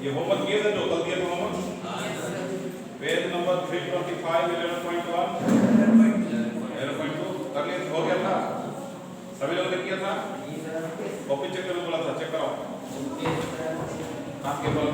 ये होमवर्क किए थे जो कल दिया था होमवर्क पेज नंबर 325 11.1 11.2 कर लिया हो गया था सभी लोगों ने किया था कॉपी चेक करने बोला था चेक कराओ कहाँ के बोल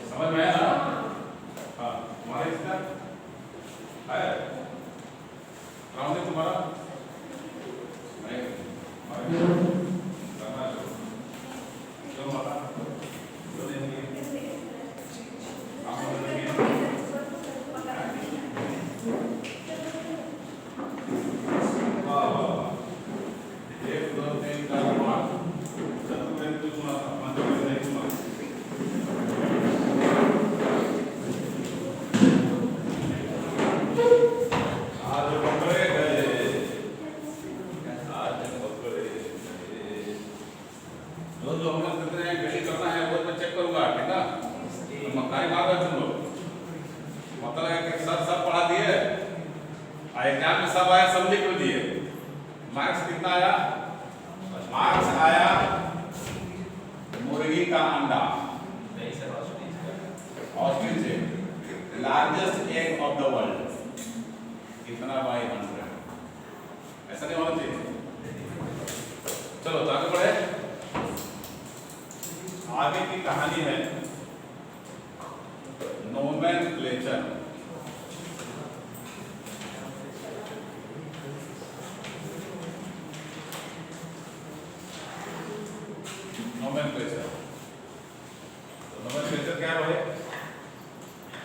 समझ में आया ना? हाँ तुम्हारा इसका है राउंड तुम्हारा नहीं करना जो माता जो देंगे आप देंगे वाह वाह 1 2 3 4 5 चलो मैंने कुछ सुना था मैं तो नहीं सुना जो हम लोग करते हैं गली करना है वो मैं चेक करूंगा ठीक है तो मक्कारी मार रहे तुम लोग मतलब है कि सब पढ़ा दिए एग्जाम में सब आया सब लिख दिए मार्क्स कितना आया मार्क्स आया मुर्गी का अंडा ostrich egg largest egg of the world कितना बाई 100 ऐसा नहीं होना चाहिए चलो तो आगे बढ़े आगे की कहानी है नोमेनक्लेचर नोमेनक्लेचर तो नोमेनक्लेचर क्या है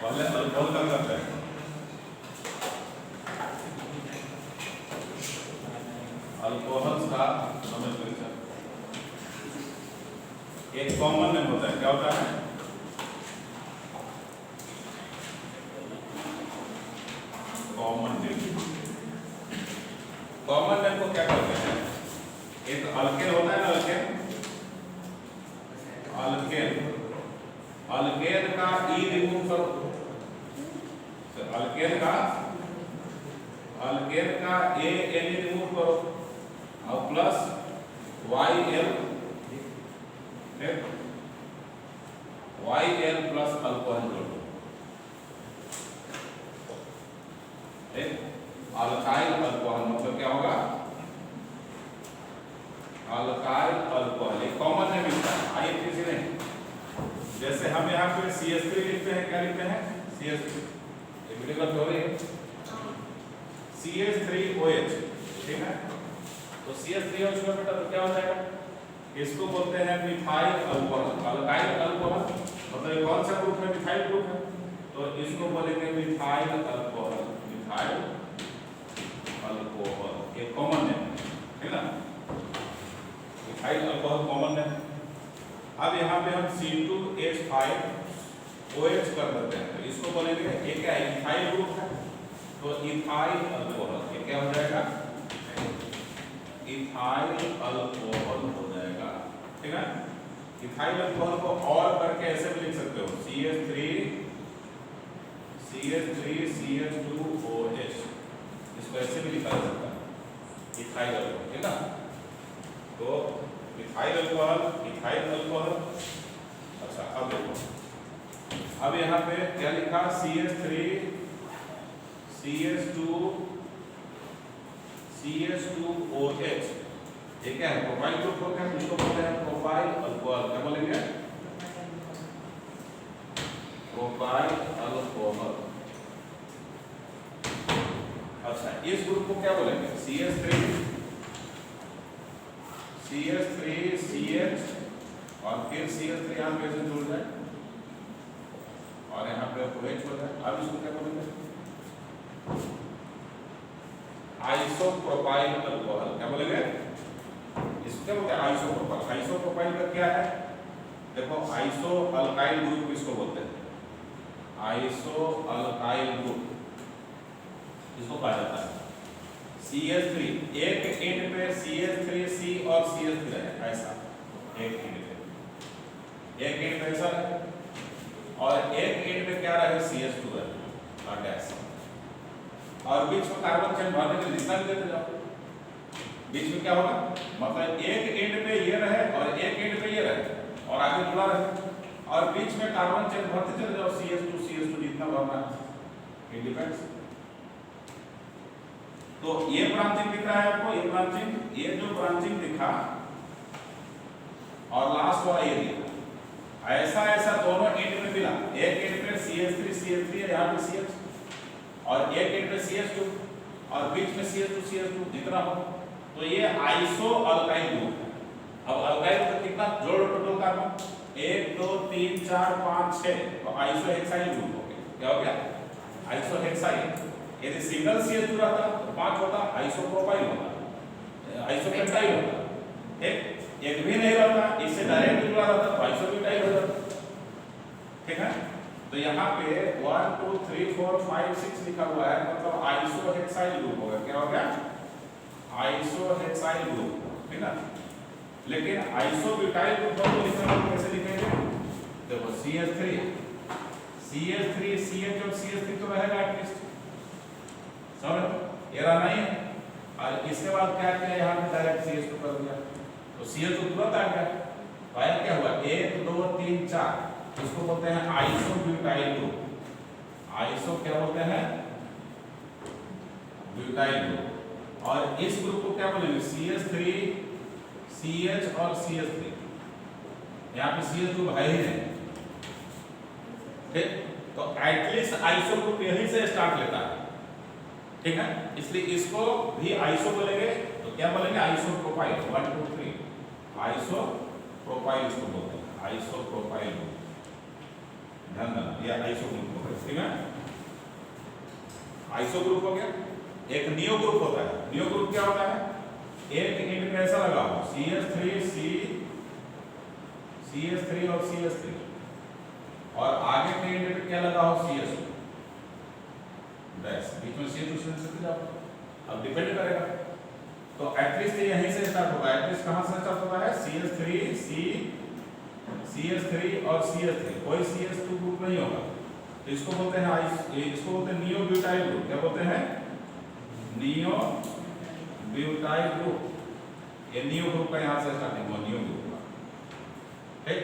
पहले अल्कोहल का करते हैं अल्कोहल्स का नोमेनक्लेचर एक कॉमन नेम होता है क्या होता है कॉमन नेम को क्या करते हैं एक अल्केन होता है ना अल्केन अल्केन का ई रिमूव करो अल्केन का ए एन रिमूव करो और plus Y L YL plus alcohol जोड़ो अल्काइल अल्कोहल मतलब क्या होगा अल्काइल अल्कोहल एक कॉमन नेम मिलता है आइए किसी ने जैसे हम यहाँ पे CH3 लिखते हैं क्या लिखते हैं CH3 ये वीडियो का हो रही है CH3OH ठीक है तो CH3OH का बेटा तो क्या हो जाएगा इसको बोलते हैं मिथाइल अल्कोहल अल्काइल अल्कोहल मतलब कौन सा ग्रुप है मिथाइल ग्रुप है तो इसको बोलेंगे मिथाइल अल्कोहल ये कॉमन है ठीक ना मिथाइल अल्कोहल कॉमन है अब यहाँ पे हम C2H5OH कर देते हैं तो इसको बोलेंगे ये क्या है इथाइल ग्रुप है तो इथाइल अल्कोहल ये क्या हो जाएगा इथाइल अल्कोहल हो जाएगा ठीक है इथाइल अल्कोहल को और करके ऐसे भी लिख सकते हो CH3CH2OH इसको ऐसे भी लिखा जा सकता है इथाइल अल्कोहल ठीक है तो इथाइल अल्कोहल अच्छा अब देखो अब यहाँ पे क्या लिखा CH2OH ये क्या है प्रोपाइल ग्रुप होता है इसको बोलते हैं प्रोपाइल अल्कोहल क्या बोलेंगे प्रोपाइल अल्कोहल अच्छा इस ग्रुप को क्या बोलेंगे CH3 CH3 CH और फिर CH3 यहाँ पे से जुड़ जाए और यहाँ पे OH हो जाए। अब इसको क्या बोलेंगे? Isopropyl alcohol. क्या बोलेंगे? इसको क्या बोलते हैं? आइसोप्रोपाइल। आइसोप्रोपाइल का क्या है? देखो, आइसो अल्काइल ग्रुप इसको बोलते हैं। आइसो अल्काइल ग्रुप इसको कहा जाता है। CH3 एक एंड पे CH3C और CH3 है, ऐसा एक एंड पे, एक एंड पे ऐसा है और एक एंड पे क्या रहे? CH2 है और गैस, और बीच में कार्बन चेन भरने के लिए जितना भी देते जाओ, बीच में क्या होगा? मतलब एक एंड पे ये रहे और एक एंड पे ये रहे और आगे जुड़ा रहे और बीच में कार्बन चेन भरते चले जाओ, CH2 जितना भरना है। It depends. तो ये ब्रांचिंग दिख रहा है आपको, ये ब्रांचिंग, ये जो ब्रांचिंग दिखा और लास्ट वाला ये दिखा, ऐसा ऐसा दोनों एंड में मिला। एक एंड पे CH3 है, यहाँ पे CH और एक एंड पे CH2 और बीच में CH2 जितना हो, तो ये आइसो अल्काइल ग्रुप है। अब अल्काइल का कितना जोड़ टोटल कार्बन? 1 2 3 4 5 6, तो आइसो हेक्साइल ग्रुप हो गया। क्या हो गया? Iso hexyl. यदि सिंगल CH2 रहता तो 5 होता, आइसोप्रोपाइल होता, आइसोपेंटाइल होता। एक भी नहीं रहता, इससे डायरेक्ट जुड़ा रहता तो आइसोब्यूटाइल हो जाता। ठीक है? तो यहाँ पे 1 2 3 4 5 6 लिखा हुआ है, मतलब आइसोहेक्साइल ग्रुप होगा। क्या हो गया? आइसोहेक्साइल ग्रुप। ठीक है? लेकिन आइसोब्यूटाइल ग्रुप को लिखना कैसे लिखेंगे? देखो, CH3 CH और CH3 तो रहेगा एटलीस्ट, समझ? ये रहना ही है। और इसके बाद क्या किया? यहाँ पे डायरेक्ट CH2 कर दिया, तो CH2 तुरंत आ गया। फाइल क्या हुआ? 1 2 3 4, इसको बोलते हैं आइसोब्यूटाइल ग्रुप। आइसो क्या बोलते हैं? Butyl group. और इस ग्रुप को क्या बोलेंगे? CH3 CH और CH3। यहाँ पे CH ग्रुप है ही नहीं। ठीक? तो एटलीस्ट आइसो ग्रुप यहीं से स्टार्ट लेता है। ठीक है? इसलिए इसको भी आइसो बोलेंगे। तो क्या बोलेंगे? आइसोप्रोपाइल। 1 2 3 आइसोप्रोपाइल इसको बोलते हैं, आइसोप्रोपाइल। ध्यान देना, ये आइसो ग्रुप हो गया। ठीक है? आइसो ग्रुप हो गया। एक नियो ग्रुप होता है। नियो ग्रुप क्या होता है? एक एंड पे ऐसा लगा हो CH3 और CH3 और आगे के एंड पे क्या लगा हो? CH2। बस बीच में CH2 से जाओ। अब डिपेंड करेगा, तो एटलीस्ट यहीं से स्टार्ट होगा। एटलीस्ट कहां से स्टार्ट होता है? CH3 और CH3, कोई CH2 ग्रुप नहीं होगा। तो इसको बोलते हैं इसको बोलते हैं नियो ब्यूटाइल ग्रुप। क्या बोलते हैं? Neo butyl group. ये नियो ग्रुप का यहाँ से स्टार्टिंग हुआ, नियो ग्रुप का। ठीक?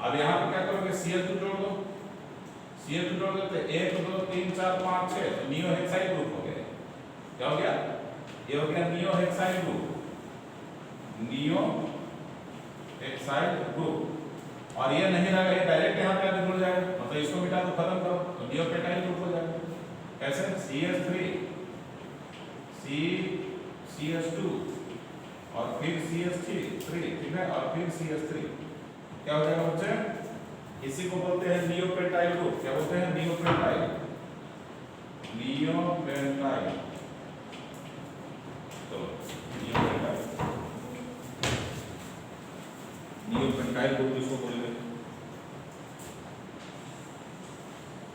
अब यहाँ पे क्या करोगे? CH2 जोड़ दो, CH2 जोड़ दो, 1 2 3 4 5 6, तो नियो हेक्साइल ग्रुप हो गया। क्या हो गया? ये हो गया neo hexyl group, neo hexyl group. और ये नहीं रहेगा, ये डायरेक्ट यहाँ पे आके जुड़ जाएगा, मतलब इसको मिटा दो, खत्म करो, तो नियो पेटाइल ग्रुप हो जाएगा। कैसे? CH3 CH2 और फिर CH3, ठीक है, और फिर CH3। क्या हो जाएगा बच्चे? इसी को बोलते हैं नियोपेंटाइल ग्रुप। क्या बोलते हैं? नियोपेंटाइल। नियोपेंटाइल। तो नियोपेंटाइल ग्रुप इसको बोलेंगे।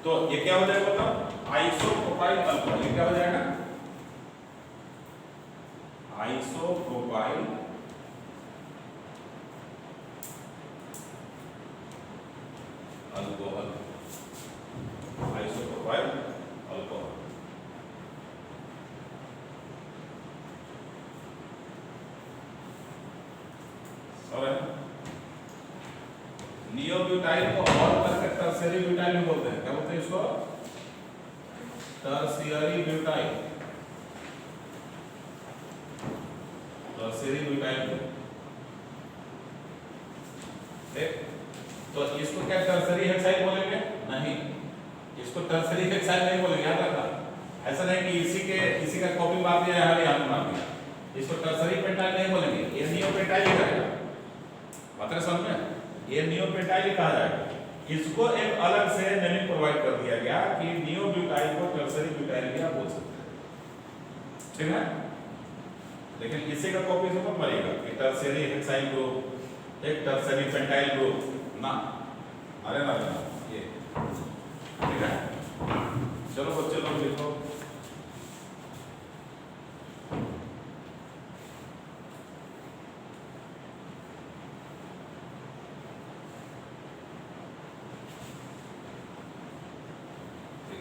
तो ये क्या हो जाएगा? मतलब आइसोप्रोपाइल अल्कोहल। ये क्या हो जाएगा? Isopropyl alcohol. Isopropyl alcohol. Neobutyl को और करके टर्शियरी ब्यूटाइल भी बोलते हैं। क्या बोलते हैं इसको? Tertiary butyl. Tertiary butyl. ठीक? तो इसको क्या टर्शियरी हेक्साइल बोलेंगे? नहीं, इसको टर्शियरी हेक्साइल नहीं बोलेंगे। याद रखना, ऐसा नहीं कि इसी का कॉपी मार दिया, यहाँ मार दिया। इसको टर्सरी पेंटाइल नहीं बोलेंगे, ये नियोपेंटाइल ही रहेगा। बात है समझ में? ये नियोपेंटाइल ही कहा जाएगा। इसको एक अलग से नेमिंग प्रोवाइड कर दिया गया कि नियोब्यूटाइल को टर्सरी ब्यूटाइल भी आप बोल सकते हैं, ठीक है? लेकिन इसी का कॉपी से मत मरिएगा कि टर्सरी हेक्साइल ग्रुप, एक टर्सरी पेंटाइल ग्रुप ना, अरे ना ये, ठीक है? चलो बच्चे लोग लिखो।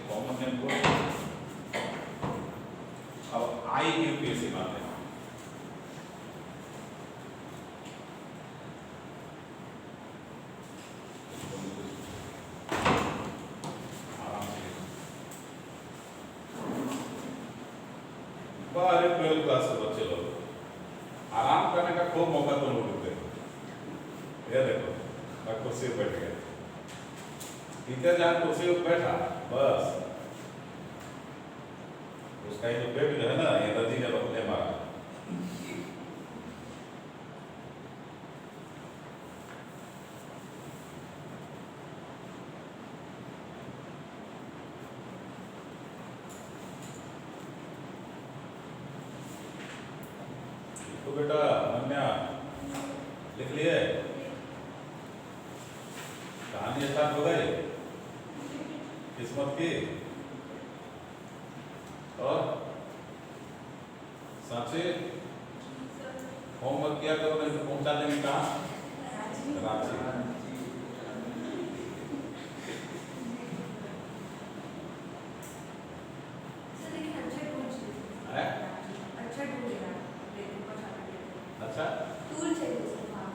कॉमन नेम को अब IUPAC मानते हैं। बारह 12 क्लास के बच्चे लोग आराम करने का खूब मौका तुम लोग देते हो। ये देखो मैं कुर्सी पर बैठ गया, टीचर जहाँ कुर्सी पर बैठा बस उसका ये जो पेट जो है ना, ये रजी ने बदले मारा। तो बेटा अनन्या लिख लिए, कहानी स्टार्ट हो गई किस्मत की। और सांचे होमवर्क किया करो, नहीं तो पहुंचा देंगे कहाँ? रांची। अच्छा टूर चाहिए सर वहाँ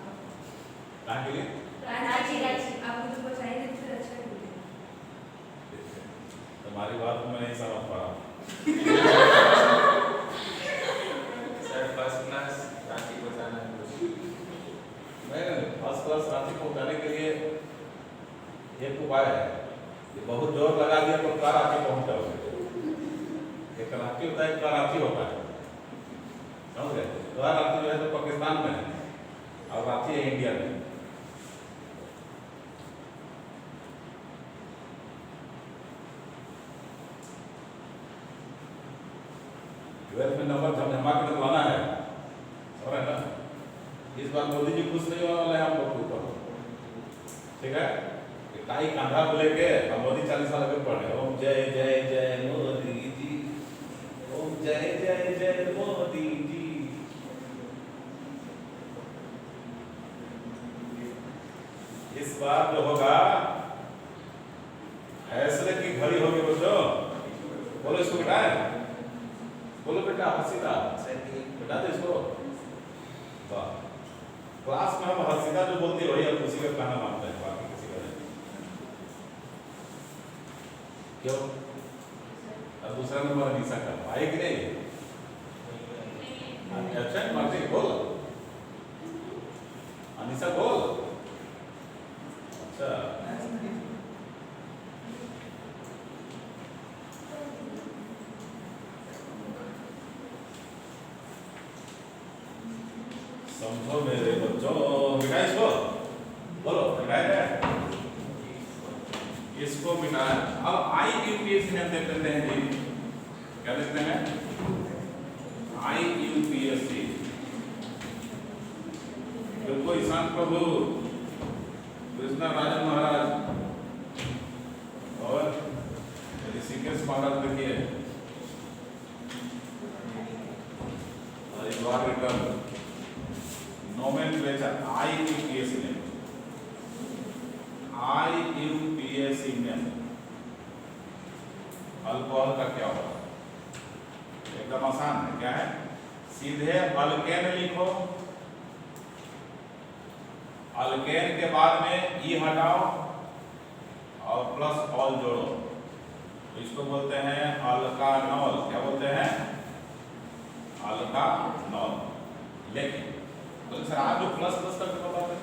कहाँ के लिए? रांची आप मुझे पहुँचाएंगे तो फिर अच्छा टूर है। तुम्हारी बात को मैं नहीं समझ पा रहा। सर फर्स्ट क्लास रांची पहुंचाना है। नहीं, फर्स्ट क्लास रांची पहुंचाने के लिए एक उपाय है, ये बहुत जोर लगा दिया तो कराची पहुंच जाओगे। एक कराची होता है, एक कराची होता है, समझ गए? कराची जो है तो पाकिस्तान में है और रांची है इंडिया में। ट्वेल्थ में नंबर झमझमा के निकलवाना है, समझ रहे ना? इस बार मोदी जी खुश नहीं होने वाले हैं हम लोग के ऊपर, ठीक है? टाई कांधा को लेके हम मोदी 40 साल लगे पढ़े, ओम जय जय जय मोदी जी, ओम जय जय जय मोदी जी। इस बार जो होगा फैसले की घड़ी होगी बच्चों। बोलो इसको बेटा, बोलो बेटा हसीदा बेटा तो इसको। वाह, क्लास में हम हसीदा जो बोलती है वही हम उसी का कहना मानते हैं, बाकी किसी का नहीं। क्यों? अब दूसरा नंबर अनीसा का आए कि नहीं? अच्छा मानते बोल, अनीसा बोल। अच्छा समझो मेरे बच्चों, मिटाए इसको, बोलो मिटाए है, इसको मिटाए। अब IUPAC में देख लेते हैं जी, क्या लिखते हैं? IUPAC बिल्कुल ईशान प्रभु, कृष्णा राजन महाराज और ऋषिकेश महाराज देखिए, हरिद्वार रिटर्न नोमेनक्लेचर IUPAC में, IUPAC में अल्कोहल का क्या होगा? एकदम आसान है, क्या है? सीधे अल्केन लिखो, अल्केन के बाद में ई हटाओ और प्लस ऑल जोड़ो, तो इसको बोलते हैं अल्कानॉल। क्या बोलते हैं? अल्कानॉल। लेकिन तो सर आप जो प्लस प्लस करके बताते हैं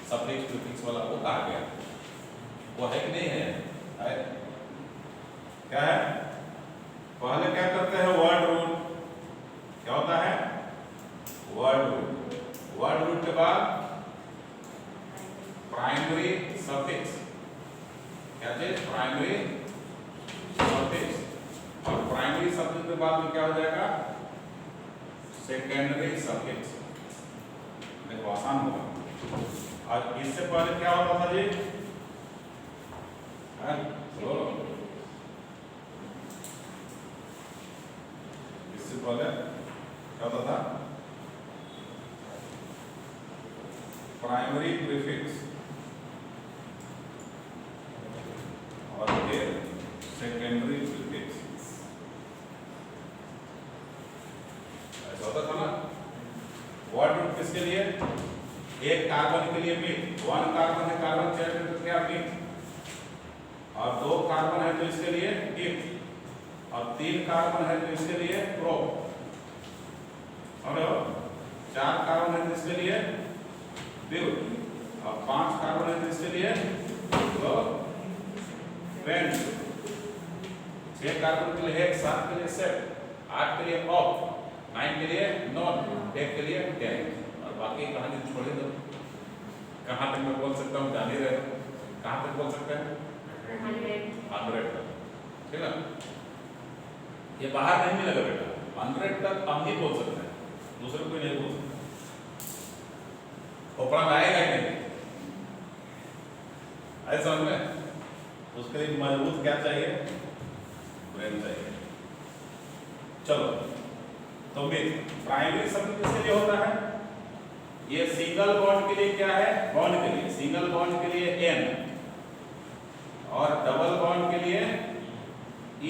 सफिक्स प्रीफिक्स वाला, वो कहाँ गया? वो है कि नहीं है? क्या है? पहले क्या करते हैं? Word root, secondary suffix. देखो आसान होगा। और इससे पहले क्या होता था जी? बोलो। इससे पहले क्या होता था? प्राइमरी प्रीफिक्स और फिर सेकेंडरी प्रीफिक्स। ऐसा होता था ना? वर्ड रूट किसके लिए? एक कार्बन के लिए मीथ, वन कार्बन है, कार्बन चेयर तो क्या मीथ, और दो कार्बन है तो इसके लिए इथ, और तीन कार्बन है तो इसके लिए प्रो, और चार कार्बन है तो इसके लिए ब्यूट, और पांच कार्बन है तो इसके लिए पेंट, छह कार्बन के लिए हेक्स, सात के लिए सेट, आठ के लिए ऑफ, 9 के लिए नॉन, 10 के लिए टेन, और बाकी कहानी छोड़ दो। कहाँ तक मैं बोल सकता हूँ जान ही रहे, कहाँ तक बोल सकते हैं? 100 तक, ठीक है? ये बाहर नहीं मिलेगा बेटा, 100 तक हम ही बोल सकते हैं, दूसरे कोई नहीं बोल सकता। खोपड़ा में आएगा ही नहीं, आए समझ में? उसके लिए मजबूत क्या चाहिए? ब्रेन चाहिए। चलो, तो मीथ प्राइमरी सफिक्स किसके लिए होता है? ये सिंगल बॉन्ड के लिए क्या है? बॉन्ड के लिए, सिंगल बॉन्ड के लिए एन, और डबल बॉन्ड के लिए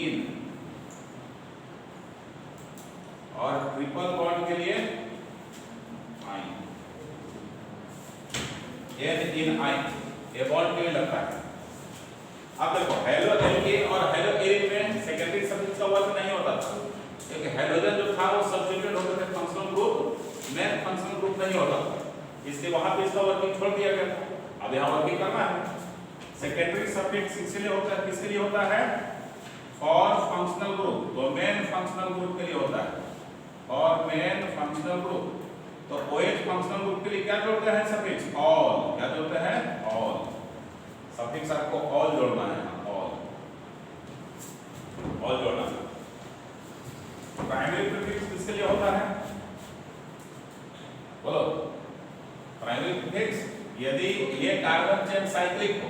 इन, और ट्रिपल बॉन्ड के लिए आइन, एन इन आइन, ये बॉन्ड के लिए लगता है। अब देखो हेलो एल्केन और हेलो एरिन में सेकेंडरी सफिक्स का वर्क नहीं होता था, क्योंकि हाइड्रोजन जो था वो सब्स्टिट्यूट होते थे functional group, main functional group नहीं होता था, इसलिए वहां पे इसका वर्किंग छोड़ दिया गया। अब यहाँ वर्किंग करना है। सेकेंडरी सफिक्स इसलिए होता है, किसके लिए होता है? फॉर फंक्शनल ग्रुप, तो मेन फंक्शनल ग्रुप के लिए होता है, और मेन फंक्शनल ग्रुप। तो OH फंक्शनल ग्रुप के लिए क्या जोड़ते हैं सफिक्स? ऑल। क्या जोड़ते हैं? ऑल। सफिक्स आपको ऑल जोड़ना है, ऑल जोड़ना है। प्राइमरी प्रीफिक्स किसके लिए होता है? बोलो। प्राइमरी प्रीफिक्स यदि ये कार्बन चेन साइक्लिक हो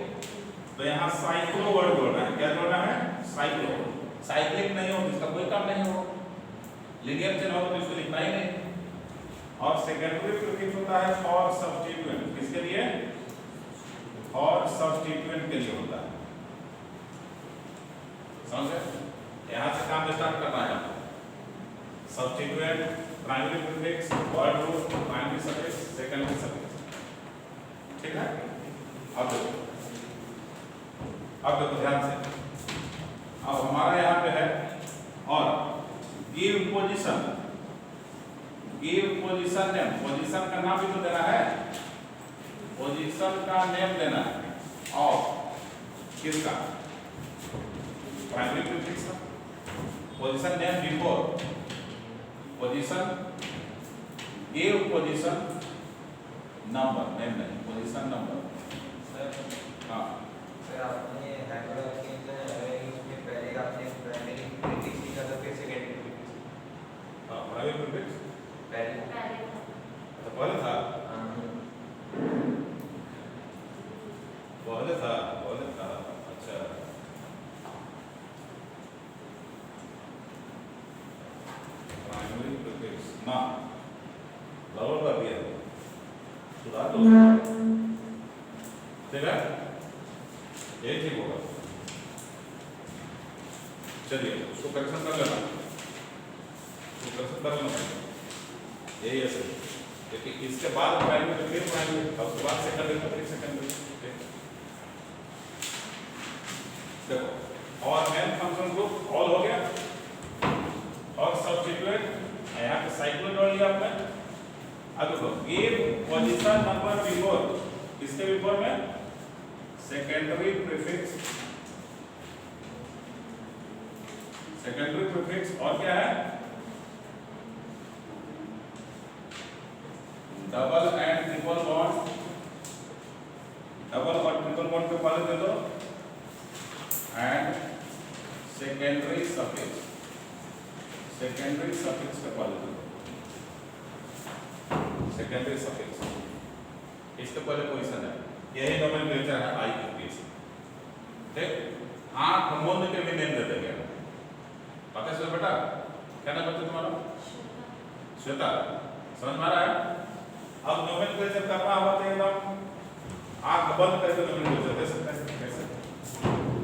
तो यहाँ साइक्लो वर्ड जोड़ना है। क्या जोड़ना है? साइक्लो। साइक्लिक नहीं हो इसका कोई काम नहीं हो, लीनियर चेन हो तो इसको लिखना ही नहीं। और सेकेंडरी प्रीफिक्स होता है फॉर सब्स्टिट्यूएंट। किसके लिए? और सब्स्टिट्यूएंट के लिए होता है। समझे? यहां से काम स्टार्ट करना है। Substituent, primary prefix, word root, primary suffix, secondary suffix, ठीक है? अब देखो ध्यान से। अब हमारा यहाँ पे है और give position, give position name. Position का नाम भी तो देना है, पोजीशन का नेम देना है। ऑफ किसका? प्राइमरी प्रीफिक्स का। Position name before position, give position number, name नहीं, पोजीशन नंबर। सर हाँ सर आपने हेलो एल्केन जो है इसमें पहले आपने प्राइमरी प्रीफिक्स लिखा था, फिर सेकेंडरी प्रीफिक्स। हाँ प्राइमरी प्रीफिक्स पहले तो पहले था, पहले था। अच्छा प्राइमरी प्रीफिक्स ना डबल कर दिया, सुधार दो, ठीक है? यही ठीक होगा। चलिए उसको करेक्शन कर लेना, उसको करेक्शन कर लेना, यही है सर। क्योंकि इसके बाद प्राइमरी फिर प्राइमरी, उसके बाद सेकेंडरी, फिर सेकेंडरी। देखो और मेन फंक्शन ग्रुप ऑल हो गया, और सब्स्टिट्यूएंट यहाँ पे साइक्लो जोड़ लिया आपने। अब देखो गिव पोजीशन नंबर बिफोर, किसके बिफोर में? Secondary prefix, secondary prefix. और क्या है? Double and triple bond, double और ट्रिपल बॉन्ड पे पहले दे दो, and secondary suffix, secondary suffix पे पहले दे दो। सेकेंडरी सफिक्स, इसके पहले पोजीशन है, यही नोमेनक्लेचर है IUPAC। ठीक, आंख मूंद के भी नेम दे देंगे, पता है बेटा क्या नाम है तुम्हारा? श्वेता, समझ में आ रहा है? अब नोमेनक्लेचर करना हुआ तो एकदम आंख बंद करके नोमेनक्लेचर दे सकते हैं। कैसे?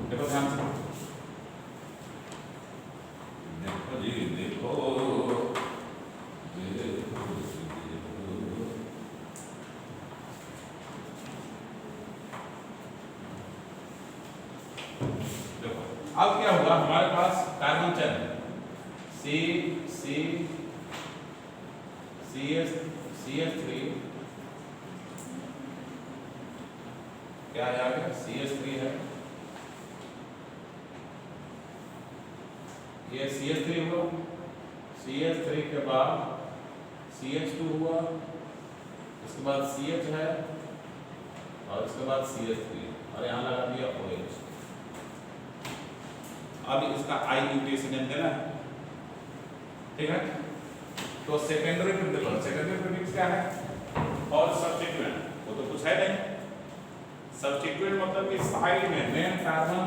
देखो ध्यान से, देखो जी देखो, देखो अब क्या हुआ, हमारे पास कार्बन चेन है CH3, क्या है आगे? CH3 है, ये CH3 हुआ, CH3 के बाद CH2 हुआ, इसके बाद CH है और इसके बाद CH3 और यहाँ लगा दिया OH। अब इसका IUPAC नेम देना है, ठीक है? तो सेकेंडरी प्रिंसिपल, सेकेंडरी प्रीफिक्स क्या है? और सब्स्टिट्यूएंट, वो तो कुछ है नहीं। सब्स्टिट्यूएंट मतलब कि साइड में मेन कार्बन,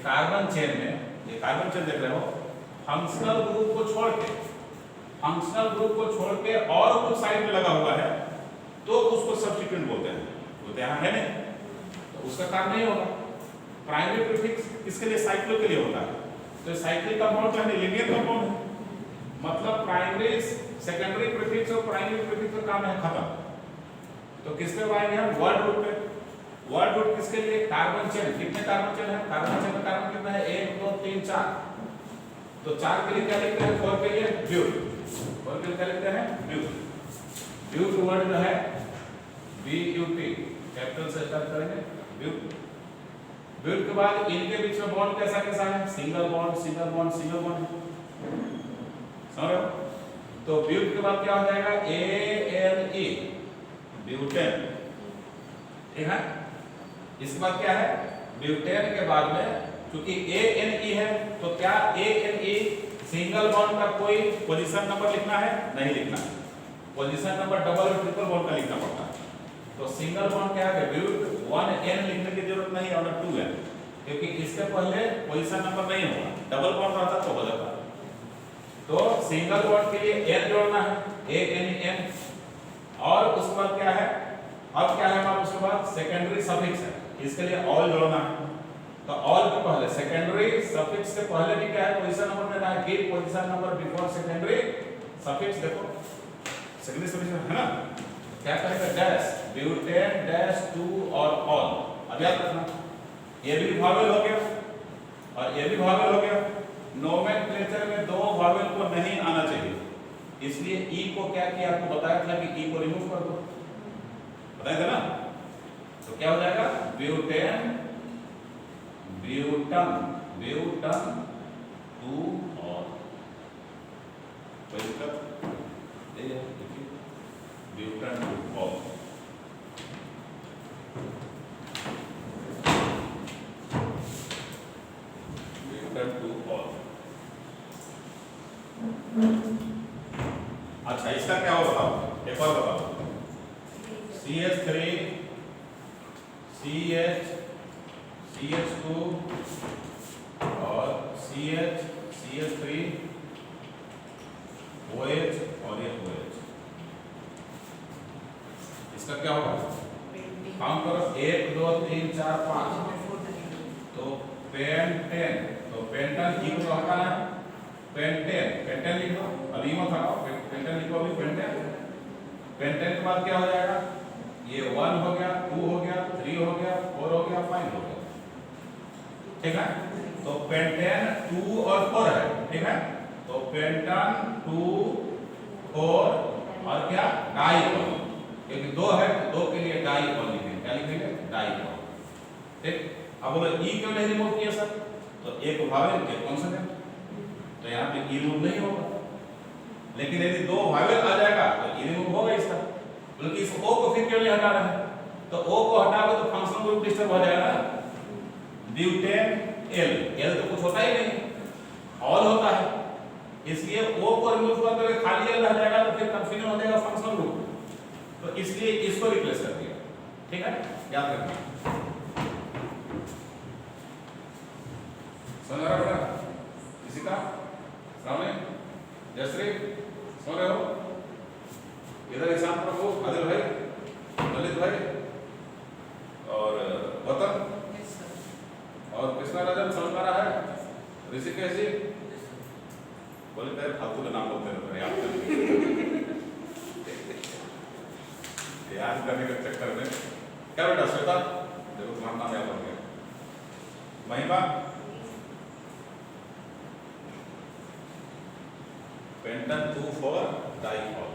कार्बन चेन में, ये कार्बन चेन देख रहे हो, फंक्शनल ग्रुप को छोड़ के, फंक्शनल ग्रुप को छोड़ के और कुछ साइड में लगा हुआ है तो उसको सब्स्टिट्यूएंट बोलते हैं। वो तो यहाँ है नहीं, तो उसका काम नहीं होगा। प्राइमरी प्रीफिक्स किसके लिए? साइक्लो के लिए होता है। तो साइक्लिक कंपाउंड तो है, लीनियर कंपाउंड है, मतलब प्राइमरी सेकेंडरी प्रीफिक्स और प्राइमरी प्रीफिक्स का काम है खत्म। तो किस पे आएंगे हम? वर्ड रूट पे। वर्ड रूट किसके लिए? Carbon chain. कितने कार्बन चेन है? कार्बन चेन में कार्बन कितना है? 1 2 3 4। तो 4 के लिए क्या लिखते हैं? 4 के लिए ब्यूट। 4 के लिए क्या लिखते हैं? ब्यूट। ब्यूट वर्ड जो है BUT, कैपिटल से स्टार्ट करेंगे, ब्यूट। ब्यूट के बाद इनके बीच में बॉन्ड कैसा कैसा है? Single bond, single bond, single bond. समझ रहे हो? तो ब्यूट के बाद क्या हो जाएगा? ALE, ब्यूटेन, ठीक है? इसके बाद क्या है? ब्यूटेन के बाद में क्योंकि ANE है तो क्या ANE सिंगल बॉन्ड का कोई पोजीशन नंबर लिखना है? नहीं लिखना है। पोजीशन नंबर डबल और ट्रिपल बॉन्ड का लिखना पड़ता है। तो सिंगल बॉन्ड क्या है? ब्यूट 1N लिखने की जरूरत नहीं और 2N, क्योंकि इसके पहले पोजीशन नंबर नहीं होगा। डबल बॉन्ड रहता तो हो जाता। तो सिंगल बॉन्ड के लिए N जोड़ना है, ANN। और उसके बाद क्या है? अब क्या है हमारा? उसके बाद सेकेंडरी सफिक्स है, इसके लिए ऑल जोड़ना है। तो ऑल के पहले सेकेंडरी सफिक्स से पहले भी क्या है? पोजीशन नंबर देना है। Give position number before secondary suffix. देखो सेकेंडरी सफिक्स है ना, क्या करेगा? डैश, ब्यूटेन डैश 2 और ऑल। अब याद रखना, ये भी वॉवेल हो गया और ये भी वॉवेल हो गया। नोमेनक्लेचर में 2 वॉवेल को नहीं आना चाहिए, इसलिए ई को क्या किया? आपको बताया था कि ई को रिमूव कर दो, बताया था ना? तो क्या हो जाएगा? ब्यूटेन, ब्यूटन, ब्यूटन 2 और कोई दिक्कत? ब्यूटन 2 और ब्यूटन 2 और। अच्छा इसका क्या हो बताओ, एक और बताओ। CH3 CH CH2 और CH CH3 OH और ये OH, इसका क्या होगा? काउंट करो, 1 2 3 4 5। तो पेंटेन, तो पेंटन ई को हटाना है, पेंटेन, पेंटेन लिख दो। अब ई मत हटाओ, पेंटेन लिखो अभी, पेंटेन। पेंटेन के बाद क्या हो जाएगा? ये 1 हो गया, 2 हो गया, 3 हो गया, 4 हो गया, 5 हो गया, ठीक है? तो पेंटेन 2 और 4 है, ठीक है? तो पेंटन 2 4 और क्या? डाइकोल, क्योंकि 2 है तो 2 के लिए डाइकोल लिखेंगे। क्या लिखेंगे? डाइकोल, ठीक? अब बोलो ई क्यों नहीं रिमूव किया सर? तो एक वॉवेल के कॉन्सोनेंट, तो यहाँ पे ई रिमूव नहीं होगा। लेकिन यदि 2 वॉवेल आ जाएगा तो ई रिमूव होगा इसका, बल्कि इस ओ को फिर क्यों नहीं हटा रहे हैं? तो ओ को हटाओगे तो फंक्शनल ग्रुप डिस्टर्ब हो जाएगा ना। ब्यूटेन एल, एल तो कुछ होता ही नहीं, ऑल होता है, इसलिए ओ को रिमूव कर दोगे, खाली एल रह जाएगा तो फिर कंफ्यूजन हो जाएगा फंक्शनल ग्रुप। तो इसलिए इसको रिप्लेस कर दिया, ठीक है, याद रखना। समझ रहा बेटा? किसी का श्रावणी, जयश्री सुन रहे हो? इधर ईशान प्रभु, आदिल भाई, ललित भाई और वतन और कृष्णा राजन समझ में रहा है? ऋषिकेश जी बोले तेरे फालतू का नाम बोलते रहते हैं, याद करने याद करने के चक्कर में। क्या बेटा श्वेता, देखो तुम्हारा नाम याद हो गया। महिमा, पेंटन 2 for डाइफॉल।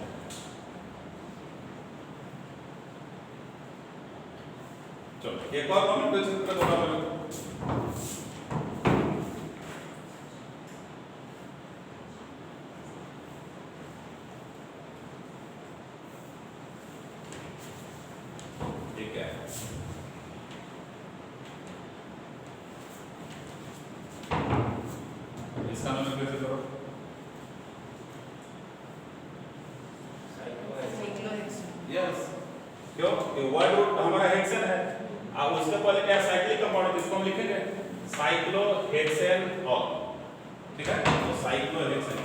चलो एक और कमेंट बेसिस पे थोड़ा बोलो। ठीक है, इसका नाम कैसे करो? यस, क्यों? ये वर्ड रूट हमारा हेक्सेन है। अब उसके पहले क्या साइक्लिक कंपाउंड, इसको हम लिखेंगे साइक्लोहेक्सेन ऑल, ठीक है? तो साइक्लोहेक्सेन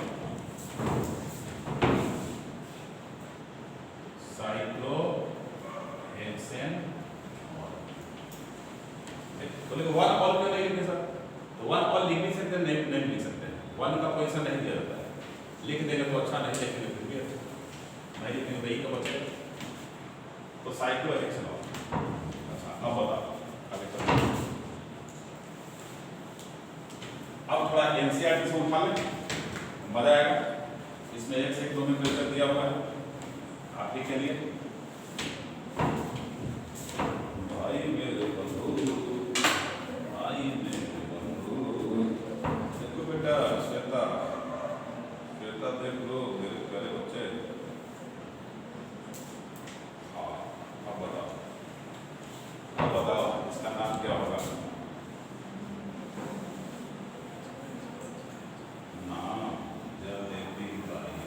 ऑल, तो देखो वन ऑल क्यों नहीं लिखे सर? तो वन ऑल लिख नहीं सकते, नहीं लिख सकते, वन का पोजीशन नहीं दिया जाता है। लिख देंगे तो अच्छा, नहीं लिखेंगे फिर भी अच्छा, नहीं लिखेंगे तो यही का बचेगा। तो साइक्लोहेक्सेन ऑल। अच्छा अब बताओ आगे चलो। अब थोड़ा एनसीईआरटी से उठा लें, मजा आएगा। इसमें एक से एक नोमेनक्लेचर दिया हुआ है आप ही के लिए। भाई मेरे बंधु, भाई मेरे बंधु, देखो बेटा श्वेता, श्वेता देख लो मेरे प्यारे बच्चे। हाँ अब बताओ इसका नाम क्या होगा? नाम जलेबी बाई,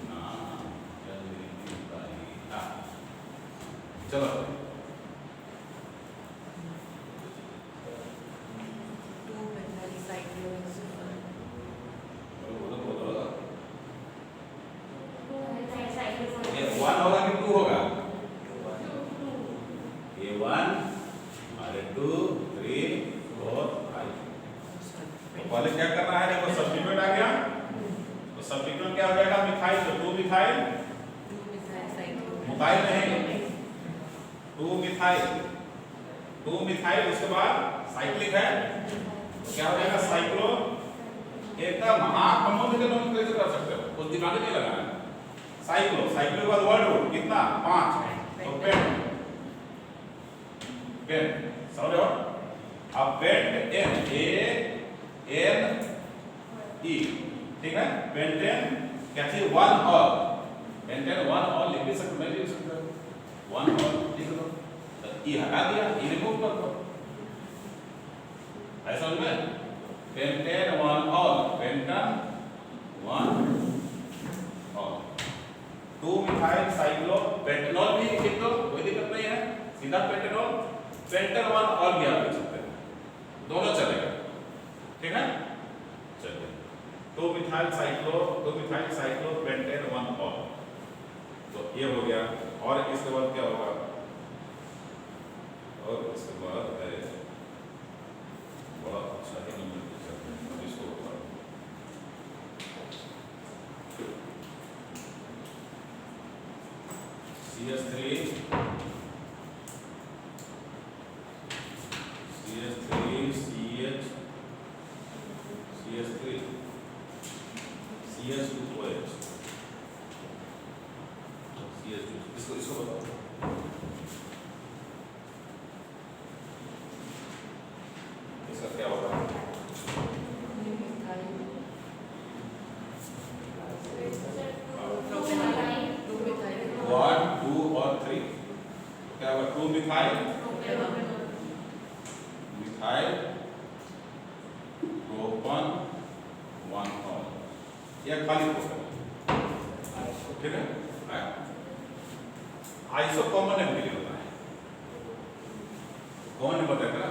नाम जलेबी बाई। हाँ चलो बोलो बोलो बोलो। ये 1 होगा कि 2 होगा? ये 1 और 2 3 4 5। तो पहले क्या करना है, देखो सब्स्टिट्यूट आ गया, तो सब्स्टिट्यूट क्या हो जाएगा? मिथाइल, तो 2 मिथाइल, मिथाइल नहीं 2 मिथाइल, 2 मिथाइल, उसके बाद साइक्लिक है, तो क्या हो जाएगा? साइक्लो। एकदम आंख बंद करके नोमेनक्लेचर कर सकते हो, कुछ दिमाग नहीं लगाना है। साइक्लो, साइक्लो के बाद वर्ड रूट कितना? 5, तो पेंट, पेंट समझ रहे हो? अब pent N A N E, ठीक है? पेंटेन क्या चीज? 1 और, पेंटेन 1 और लिख भी सकते, मैं भी लिख सकता हूं 1 और लिख दो, ई हटा दिया, ई रिमूव कर दो, ऐसा समझ में? पेंटेन 1 और, पेंटन 1 और, 2 मिथाइल साइक्लो, पेंटेनॉल भी लिख दो, कोई दिक्कत नहीं है, सीधा पेंटेनॉल, पेंटेन 1 और भी आप लिख सकते हैं, दोनों चलेगा, ठीक है? चलिए 2 मिथाइल साइक्लो पेंटेन 1 और, तो ये हो गया। और इसके बाद क्या होगा? और इसके बाद है बड़ा अच्छा ही नोमेनक्लेचर, इसको CH3 CH CH3 CH2OH, CH2, इसको बताओ। इसका क्या होगा? 1 2 और 3, क्या होगा? 2 मिथाइल, मिथाइल प्रोपन 1 और, यह खाली प्रोपन, ठीक है? आइसो कॉमन नेम के लिए होता है। कॉमन नेम बताया ना,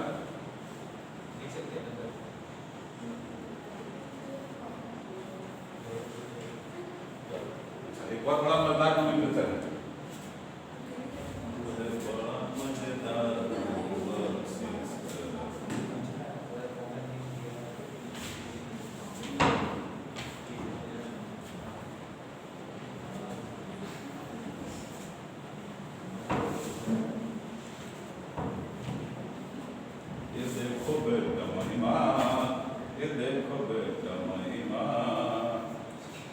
लिख सकते हैं ना अच्छा, एक बहुत बड़ा मजेदार मूवी मिलता है।